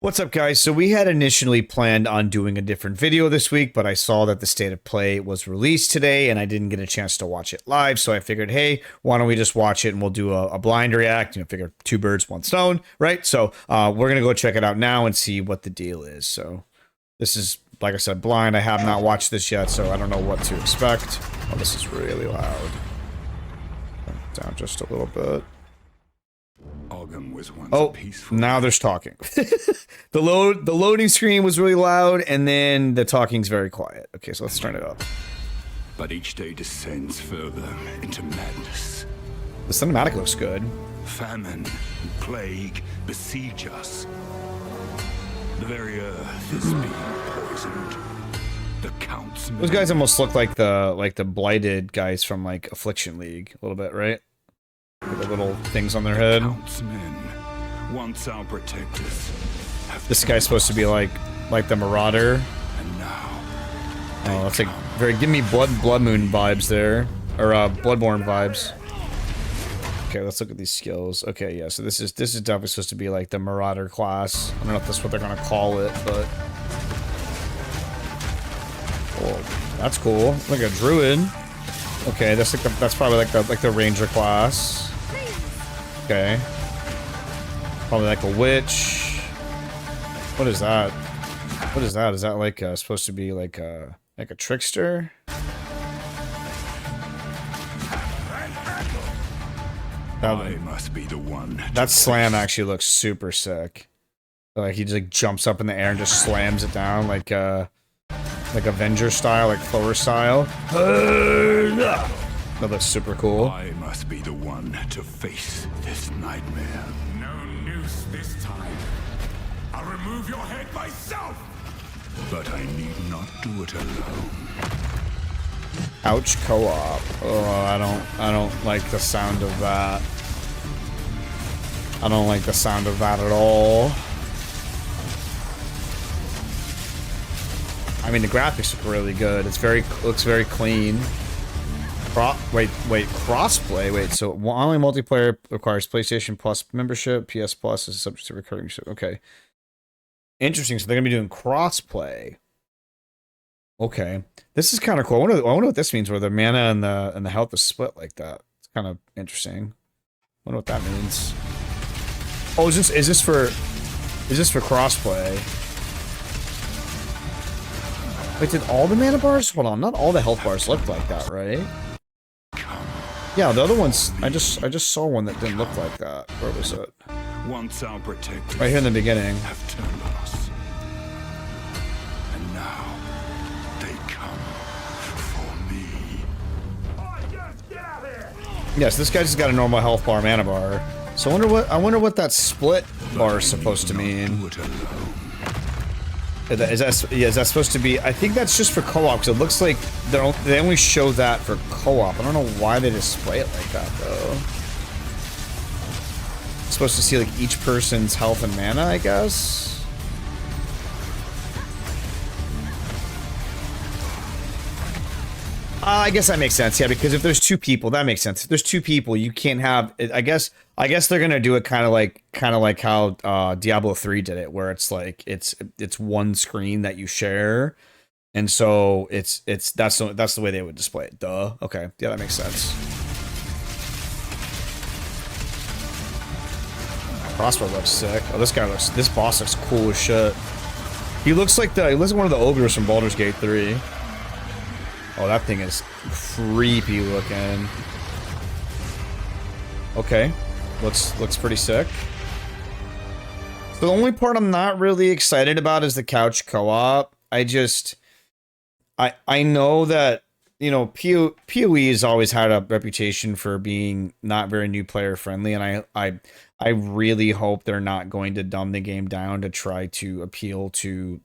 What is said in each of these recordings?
What's up, guys? So we had initially planned on doing a different video this week, but I saw that the State of Play was released today and I didn't get a chance to watch it live. So I figured, hey, why don't we just watch it and we'll do a blind react, figure two birds, one stone, right? So we're going to go check it out now and see what the deal is. So this is, like I said, blind. I have not watched this yet, so I don't know what to expect. Oh, this is really loud. Down just a little bit. Was once oh, peaceful. Now there's talking. The loading screen was really loud, and then the talking's very quiet. Okay, so let's turn it up. But each day descends further into madness. The cinematic looks good. Famine and plague besiege us. The very earth is being poisoned. The counts. Those guys almost look like the blighted guys from like Affliction League a little bit, right? With the little things on their head. Once our protectors. This guy's supposed to be like the Marauder. And now. Oh, that's like very give me Blood Moon vibes there, or Bloodborne vibes. Okay, let's look at these skills. Okay, yeah, so this is definitely supposed to be like the Marauder class. I don't know if that's what they're gonna call it, but oh, that's cool. Like a druid. Okay, that's like that's probably like the ranger class. Okay. Probably like a witch. What is that? What is that? Is that like supposed to be like a trickster? I must be the one. That slam actually looks super sick. Like he just like jumps up in the air and just slams it down like Avenger style, like Thor style. That looks super cool. I must be the one to face this nightmare. No noose this time. I'll remove your head myself. But I need not do it alone. Ouch, co-op. Oh, I don't like the sound of that. I don't like the sound of that at all. I mean, the graphics look really good. It's looks very clean. Wait, crossplay? Wait, so online multiplayer requires PlayStation Plus membership. PS Plus is subject to recurring. Okay. Interesting, so they're going to be doing crossplay. Okay. This is kind of cool. I wonder what this means, where the mana and the health is split like that. It's kind of interesting. I wonder what that means. Oh, is this for crossplay? Wait, did all the mana bars? Hold on, not all the health bars looked like that, right? Yeah, the other ones, I just saw one that didn't look like that. Where was it? Once our protectors right here in the beginning. Have turned on us. And now they come for me. Yes, this guy just got a normal health bar, mana bar. So I wonder what that split bar is supposed to mean. Is that supposed to be? I think that's just for co-op, because it looks like they only show that for co-op. I don't know why they display it like that though. It's supposed to see like each person's health and mana, I guess. I guess that makes sense, yeah, because if there's two people, that makes sense. If there's two people, you can't have. I guess they're gonna do it kind of like how Diablo 3 did it, where it's like it's one screen that you share, and so that's the way they would display it. Duh. Okay, yeah, that makes sense. Crossbow looks sick. Oh, this boss looks cool as shit. He looks like one of the ogres from Baldur's Gate 3. Oh, that thing is creepy looking. Okay, looks pretty sick. So the only part I'm not really excited about is the couch co-op. I know that, PoE has always had a reputation for being not very new player friendly, and I really hope they're not going to dumb the game down to try to appeal to,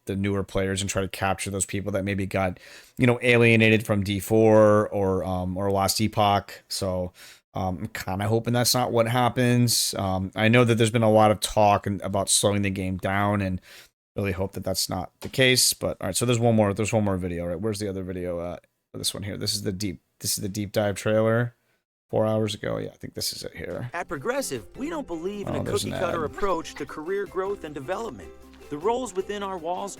the newer players and try to capture those people that maybe got, alienated from D4 or Lost Epoch. So I'm kind of hoping that's not what happens. I know that there's been a lot of talk about slowing the game down, and really hope that that's not the case. But all right, so there's one more video, right? Where's the other video? This one here. This is the deep dive trailer. 4 hours ago. Yeah, I think this is it here. At Progressive, we don't believe in Oh, a there's an cookie-cutter ad. approach to career growth and development. The roles within our walls.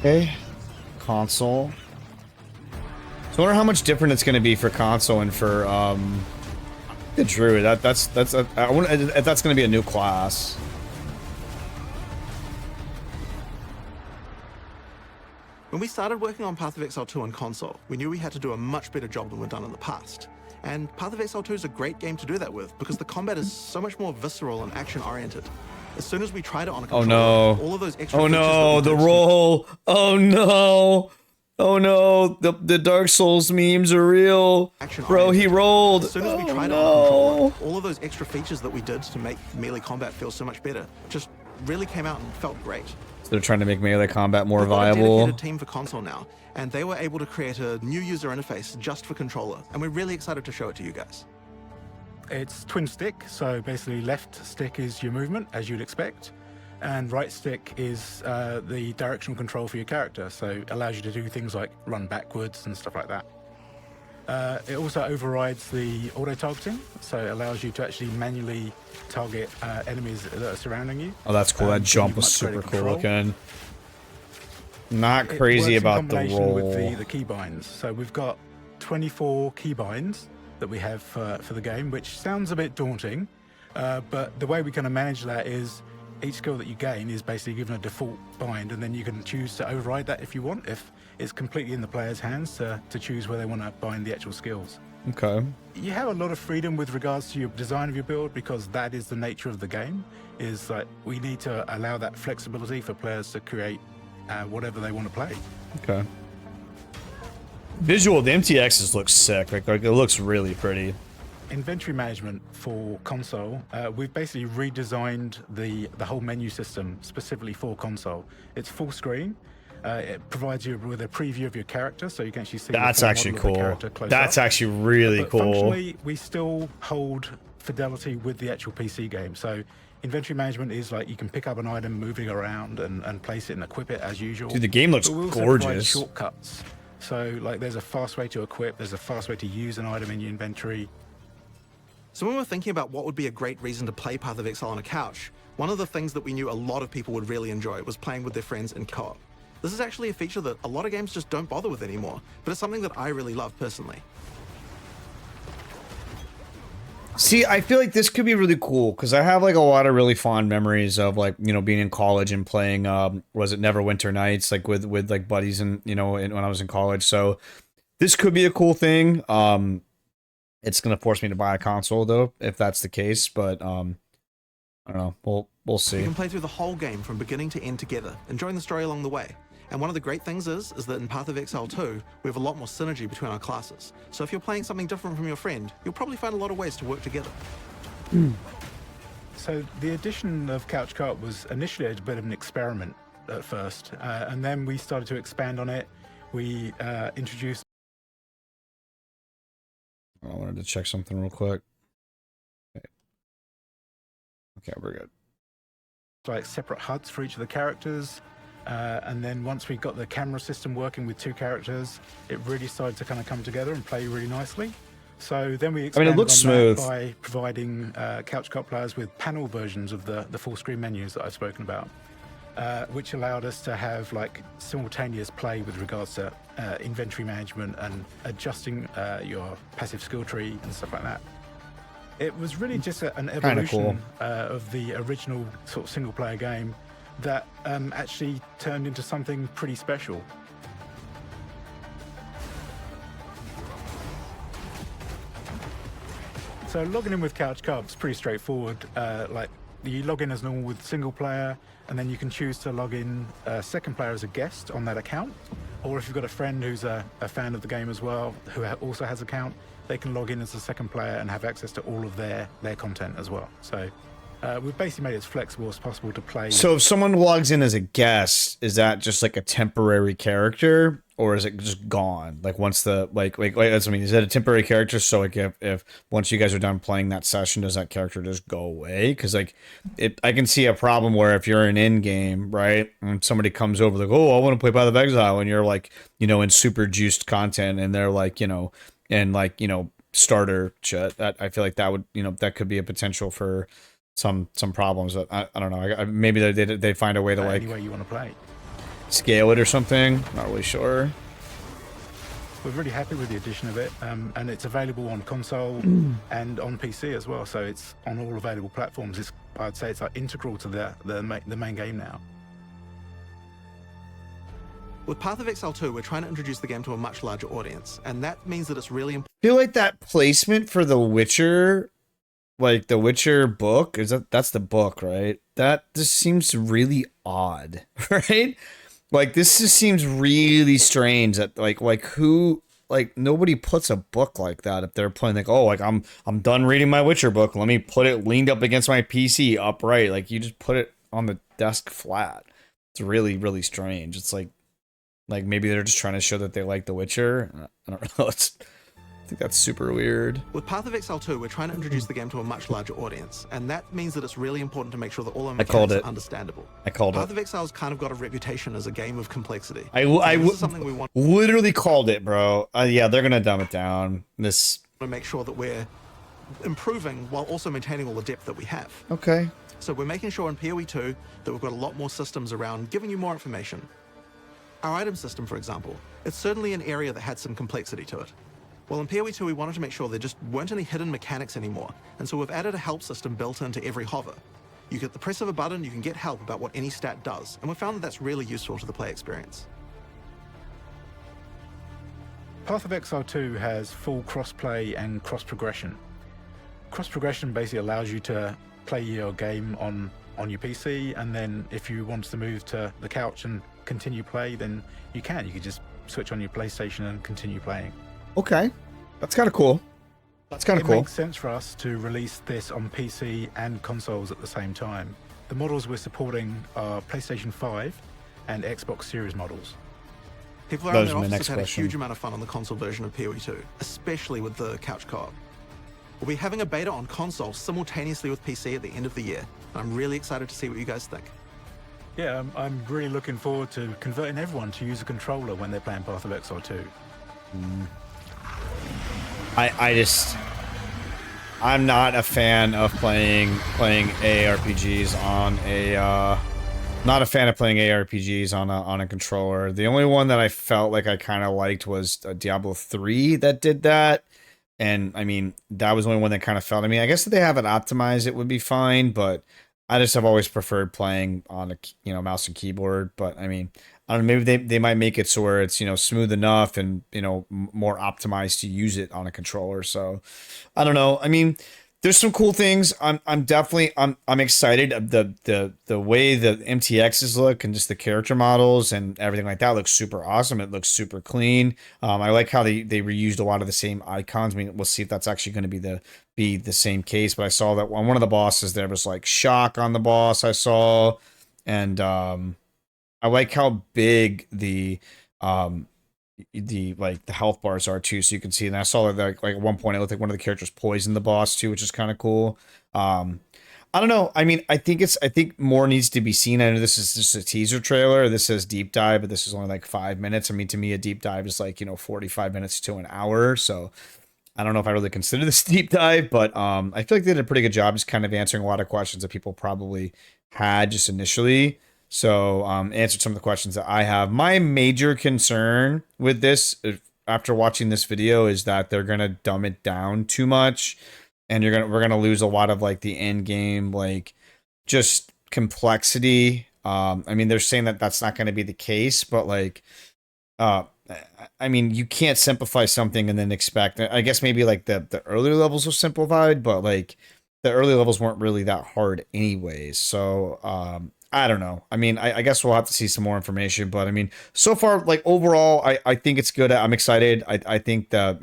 Okay, console. So I wonder how much different it's going to be for console and for the druid. I wonder if that's going to be a new class. When we started working on Path of Exile 2 on console, we knew we had to do a much better job than we've done in the past. And Path of Exile 2 is a great game to do that with, because the combat is so much more visceral and action-oriented. As soon as we tried it on a controller, all of those extra Oh features no, that we the did- roll. Oh no. Oh no, the Dark Souls memes are real. Bro, he rolled. As soon as we Oh tried it on a controller, no. all of those extra features that we did to make melee combat feel so much better just really came out and felt great. So they're trying to make melee combat more We've got a viable. dedicated team for console now, and they were able to create a new user interface just for controller, and we're really excited to show it to you guys. It's twin stick, so basically left stick is your movement, as you'd expect, and right stick is the directional control for your character, so it allows you to do things like run backwards and stuff like that. It also overrides the auto-targeting, so it allows you to actually manually target enemies that are surrounding you. Oh, that's cool. That So jump you've was much super greater cool control. looking. Not It crazy works in about the combination roll. with the keybinds. So we've got 24 keybinds that we have for the game, which sounds a bit daunting, but the way we kind of manage that is each skill that you gain is basically given a default bind, and then you can choose to override that if you want, if it's completely in the player's hands to choose where they want to bind the actual skills. Okay. You have a lot of freedom with regards to your design of your build, because that is the nature of the game, is like we need to allow that flexibility for players to create whatever they want to play. Okay. Visual, the MTXs look sick. Like it looks really pretty. Inventory management for console, we've basically redesigned the whole menu system specifically for console. It's full screen. It provides you with a preview of your character, so you can actually see That's the full actually model of the cool. character close That's up. actually really But cool. functionally, we still hold fidelity with the actual PC game. So inventory management is like you can pick up an item, move it around, and place it and equip it as usual. Dude, the game looks But we also provide gorgeous. shortcuts. So like there's a fast way to equip, there's a fast way to use an item in your inventory. So when we're thinking about what would be a great reason to play Path of Exile on a couch, one of the things that we knew a lot of people would really enjoy was playing with their friends in co-op. This is actually a feature that a lot of games just don't bother with anymore, but it's something that I really love personally. See, I feel like this could be really cool because I have like a lot of really fond memories of like, you know, being in college and playing was it Neverwinter Nights like with like buddies and when I was in college. So this could be a cool thing. It's gonna force me to buy a console though, if that's the case, but I don't know. We'll You see. can play through the whole game from beginning to end together, enjoying the story along the way. And one of the great things is that in Path of Exile 2, we have a lot more synergy between our classes. So if you're playing something different from your friend, you'll probably find a lot of ways to work together. So the addition of Couch Co-op was initially a bit of an experiment at first, and then we started to expand on it. We introduced I wanted to check something real quick. Okay, we're good. like separate HUDs for each of the characters, and then once we got the camera system working with two characters, it really started to kind of come together and play really nicely. So then we it expanded looks on that smooth. by providing Couch Co-op players with panel versions of the full screen menus that I've spoken about, which allowed us to have like simultaneous play with regards to inventory management and adjusting your passive skill tree and stuff like that. It was really just an evolution of the original sort of single player game that actually turned into something pretty special. So logging in with Couch Co-op is pretty straightforward. Like you log in as normal with single player, and then you can choose to log in second player as a guest on that account. Or if you've got a friend who's a fan of the game as well, who also has an account, they can log in as a second player and have access to all of their content as well. So we've basically made it as flexible as possible to play. So if someone logs in as a guest, is that just like a temporary character, or is it just gone? Like once the like that's what I mean. Is that a temporary character? So like if once you guys are done playing that session, does that character just go away? Because like I can see a problem where if you're an in game, right, and somebody comes over like, oh, I want to play Path of Exile, and you're like, in super juiced content, and they're like, and like, starter shit. That I feel like that would, that could be a potential for some problems. That I don't know. Maybe they find a way to like any way you want to play. scale it or something. Not really sure. We're really happy with the addition of it, and it's available on console and on PC as well. So it's on all available platforms. I'd say it's like integral to the main game now. With Path of Exile 2, we're trying to introduce the game to a much larger audience, and that means that it's really important. I feel like that placement for The Witcher, like the Witcher book, that's the book, right? That just seems really odd, right? Like this just seems really strange that like who, like nobody puts a book like that if they're playing, like, oh, like I'm done reading my Witcher book, let me put it leaned up against my PC upright. Like you just put it on the desk flat. It's really, really strange. It's like maybe they're just trying to show that they like The Witcher. I don't know. I think that's super weird. With Path of Exile 2, we're trying to introduce the game to a much larger audience, and that means that it's really important to make sure that all the mechanics are understandable. I called it. Path of Exile's kind of got a reputation as a game of complexity. This is something we want. Literally called it, bro. Yeah, they're gonna dumb it down. This to make sure that we're improving while also maintaining all the depth that we have. Okay. So we're making sure in PoE 2 that we've got a lot more systems around giving you more information. Our item system, for example, it's certainly an area that had some complexity to it. Well, in PoE 2, we wanted to make sure there just weren't any hidden mechanics anymore, and so we've added a help system built into every hover. You get the press of a button, you can get help about what any stat does, and we found that that's really useful to the play experience. Path of Exile 2 has full cross-play and cross-progression. Cross-progression basically allows you to play your game on your PC, and then if you want to move to the couch and continue play, then you can. You can just switch on your PlayStation and continue playing. Okay. That's kind of cool. That's kind of cool. It makes sense for us to release this on PC and consoles at the same time. The models we're supporting are PlayStation 5 and Xbox Series models. People around their offices had a huge amount of fun on the console version of PoE 2, especially with the couch co-op. We'll be having a beta on console simultaneously with PC at the end of the year, and I'm really excited to see what you guys think. Yeah, I'm really looking forward to converting everyone to use a controller when they're playing Path of Exile 2. I'm not a fan of playing ARPGs on a on a controller. The only one that I felt like I kind of liked was Diablo 3 that did that. And I mean, that was the only one that kind of felt to me. I guess if they have it optimized, it would be fine, but I just have always preferred playing on a mouse and keyboard. But I mean, I don't know, maybe they might make it so where it's, smooth enough and, more optimized to use it on a controller. So I don't know. I mean, there's some cool things. I'm definitely excited. The way the MTXs look and just the character models and everything like that looks super awesome. It looks super clean. I like how they reused a lot of the same icons. I mean, we'll see if that's actually going to be the same case. But I saw that on one of the bosses there was like shock on the boss I saw, and I like how big the health bars are too, so you can see. And I saw that like at one point it looked like one of the characters poisoned the boss too, which is kind of cool. I don't know. I mean, I think more needs to be seen. I know this is just a teaser trailer. This says deep dive, but this is only like 5 minutes. I mean, to me, a deep dive is like 45 minutes to an hour. So I don't know if I really consider this deep dive, but I feel like they did a pretty good job just kind of answering a lot of questions that people probably had just initially. So answered some of the questions that I have. My major concern with this, after watching this video, is that they're gonna dumb it down too much, and we're gonna lose a lot of like the end game, like just complexity. I mean, they're saying that that's not going to be the case, but like, I mean, you can't simplify something and then expect. I guess maybe like the earlier levels were simplified, but like the early levels weren't really that hard anyways. So I don't know. I mean, I guess we'll have to see some more information, but I mean, so far, like overall, I think it's good. I'm excited. I think that,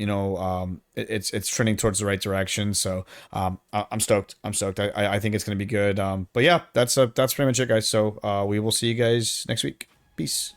it's trending towards the right direction. So, I'm stoked. I think it's going to be good. But yeah, that's pretty much it, guys. So, we will see you guys next week. Peace.